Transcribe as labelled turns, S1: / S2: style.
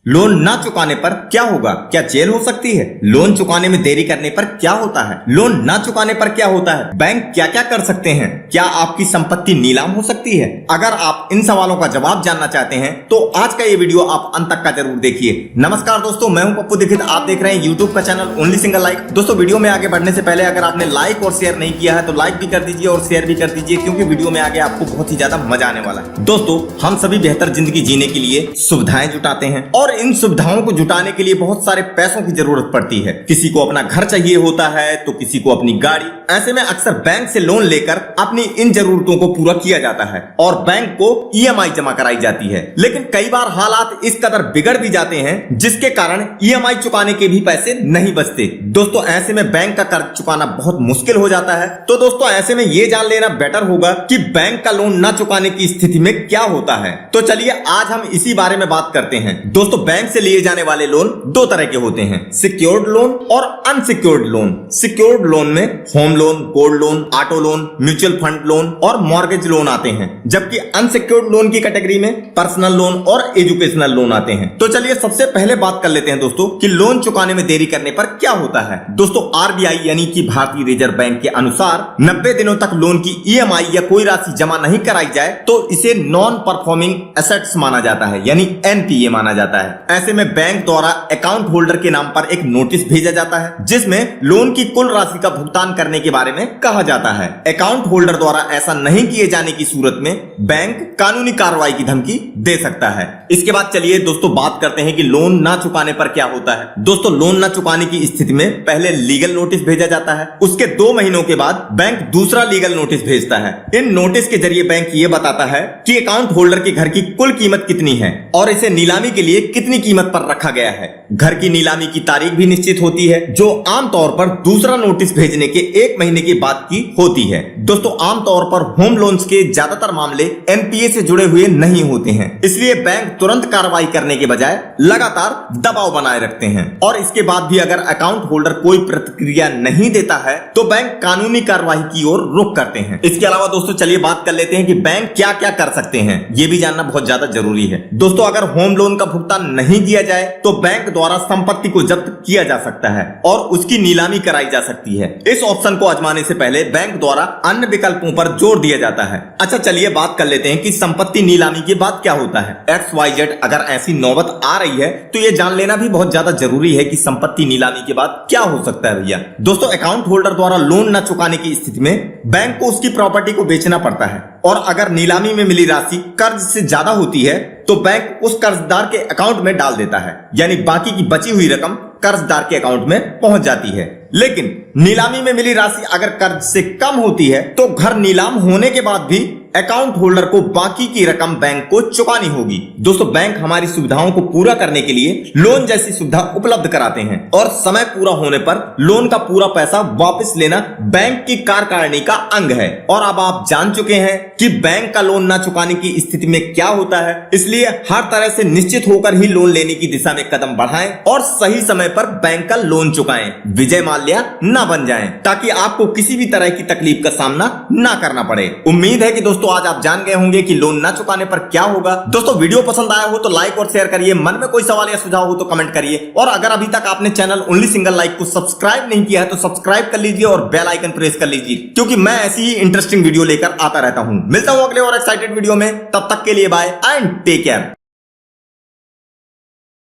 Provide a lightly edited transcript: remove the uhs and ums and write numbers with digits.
S1: Loan ना चुकाने पर क्या होगा? क्या जेल हो सकती है? लोन चुकाने में देरी करने पर क्या होता है? लोन ना चुकाने पर क्या होता है? बैंक क्या क्या कर सकते हैं? क्या आपकी संपत्ति नीलाम हो सकती है? अगर आप इन सवालों का जवाब जानना चाहते हैं तो आज का ये वीडियो आप अंत तक का जरूर देखिए। नमस्कार दोस्तों, मैं हूं पप्पू दीक्षित। आप देख रहे हैं यूट्यूब का चैनल ओनली सिंगल लाइक। दोस्तों, वीडियो में आगे बढ़ने से पहले अगर आपने लाइक और शेयर नहीं किया है तो लाइक भी कर दीजिए और शेयर भी कर दीजिए, क्योंकि वीडियो में आगे आपको बहुत ही ज्यादा मजा आने वाला है। दोस्तों, हम सभी बेहतर जिंदगी जीने के लिए सुविधाएं जुटाते हैं और इन सुविधाओं को जुटाने के लिए बहुत सारे पैसों की जरूरत पड़ती है। किसी को अपना घर चाहिए होता है तो किसी को अपनी गाड़ी। ऐसे में अक्सर बैंक से लोन लेकर अपनी इन जरूरतों को पूरा किया जाता है और बैंक को ईएमआई जमा कराई जाती है। लेकिन कई बार हालात इस कदर बिगड़ भी जाते हैं जिसके कारण ईएमआई चुकाने के भी पैसे नहीं बचते। दोस्तों, ऐसे में बैंक का कर्ज चुकाना बहुत मुश्किल हो जाता है। तो दोस्तों, ऐसे में ये जान लेना बेटर होगा कि बैंक का लोन न चुकाने की स्थिति में क्या होता है। तो चलिए आज हम इसी बारे में बात करते हैं। दोस्तों, बैंक से लिए जाने वाले लोन दो तरह के होते हैं, सिक्योर्ड लोन और अनसिक्योर्ड लोन। सिक्योर्ड लोन में home loan, gold loan, auto loan, mutual fund loan और मॉर्गेज लोन आते हैं, जबकि अनसिक्योर्ड लोन की कैटेगरी में पर्सनल लोन और एजुकेशनल लोन आते हैं। तो चलिए सबसे पहले बात कर लेते हैं दोस्तों कि लोन चुकाने में देरी करने पर क्या होता है। दोस्तों, आरबीआई यानी कि भारतीय रिजर्व बैंक के अनुसार 90 दिनों तक लोन की ईएमआई या कोई राशि जमा नहीं कराई जाए तो इसे नॉन परफॉर्मिंग एसेट्स माना जाता है, यानी एनपीए माना जाता है। ऐसे में बैंक द्वारा अकाउंट होल्डर के नाम पर एक नोटिस भेजा जाता है जिसमें लोन की कुल राशि का भुगतान करने के बारे में कहा जाता है। अकाउंट होल्डर द्वारा ऐसा नहीं किए जाने की सूरत में बैंक कानूनी कार्रवाई की धमकी दे सकता है। इसके बाद चलिए दोस्तों बात करते हैं कि लोन ना चुकाने पर क्या होता है। दोस्तों, लोन ना चुकाने की स्थिति में पहले लीगल नोटिस भेजा जाता है, उसके 2 महीनों के बाद बैंक दूसरा लीगल नोटिस भेजता है। इन नोटिस के जरिए बैंक ये बताता है कि अकाउंट होल्डर के घर की कुल कीमत कितनी है और इसे नीलामी के लिए कितनी कीमत पर रखा गया है। घर की नीलामी की तारीख भी निश्चित होती है, जो आमतौर पर दूसरा नोटिस भेजने के 1 महीने के बाद की होती है। दोस्तों, आमतौर पर होम लोन्स के ज्यादातर मामले एनपीए से जुड़े हुए नहीं होते हैं, इसलिए बैंक तुरंत कार्रवाई करने के बजाय लगातार दबाव बनाए रखते हैं और इसके बाद भी अगर अकाउंट होल्डर कोई प्रतिक्रिया नहीं देता है तो बैंक कानूनी कार्रवाई की ओर रुख करते हैं। इसके अलावा दोस्तों चलिए बात कर लेते हैं कि बैंक क्या क्या कर सकते हैं, ये भी जानना बहुत ज्यादा जरूरी है। दोस्तों, अगर होम लोन का भुगतान नहीं किया जाए तो बैंक द्वारा संपत्ति को जब्त किया जा सकता है और उसकी नीलामी कराई जा सकती है। इस ऑप्शन को आजमाने से पहले बैंक द्वारा अन्य विकल्पों पर जोर दिया जाता है। अच्छा, चलिए बात कर लेते हैं कि संपत्ति नीलामी के बाद क्या होता है। XYZ अगर ऐसी नौबत आ रही है तो ये जान लेना भी बहुत ज्यादा जरूरी है कि संपत्ति नीलामी के बाद क्या हो सकता है। भैया दोस्तों, अकाउंट होल्डर द्वारा लोन न चुकाने की स्थिति में बैंक को उसकी प्रॉपर्टी को बेचना पड़ता है और अगर नीलामी में मिली राशि कर्ज से ज्यादा होती है तो बैंक उस कर्जदार के अकाउंट में डाल देता है, यानी बाकी की बची हुई रकम कर्जदार के अकाउंट में पहुंच जाती है। लेकिन नीलामी में मिली राशि अगर कर्ज से कम होती है तो घर नीलाम होने के बाद भी अकाउंट होल्डर को बाकी की रकम बैंक को चुकानी होगी। दोस्तों, बैंक हमारी सुविधाओं को पूरा करने के लिए लोन जैसी सुविधा उपलब्ध कराते हैं और समय पूरा होने पर लोन का पूरा पैसा वापस लेना बैंक की कार्यकारिणी का अंग है। और अब आप जान चुके हैं कि बैंक का लोन न चुकाने की स्थिति में क्या होता है, इसलिए हर तरह से निश्चित होकर ही लोन लेने की दिशा में कदम बढ़ाएं और सही समय पर बैंक का लोन चुकाएं। विजय माल्या ना बन जाएं, ताकि आपको किसी भी तरह की तकलीफ का सामना ना करना पड़े। उम्मीद है कि दोस्तों आज आप जान गए होंगे कि लोन ना चुकाने पर क्या होगा। दोस्तों, वीडियो पसंद आया हो तो लाइक और शेयर करिए, मन में कोई सवाल या सुझाव हो तो कमेंट करिए और अगर अभी तक आपने चैनल ओनली सिंगल लाइक को सब्सक्राइब नहीं किया है तो सब्सक्राइब कर लीजिए और बेल आइकन प्रेस कर लीजिए, क्योंकि मैं ऐसी ही इंटरेस्टिंग वीडियो लेकर आता रहता हूं। मिलता हूं अगले और एक्साइटेड वीडियो में, तब तक के लिए बाय एंड टेक केयर।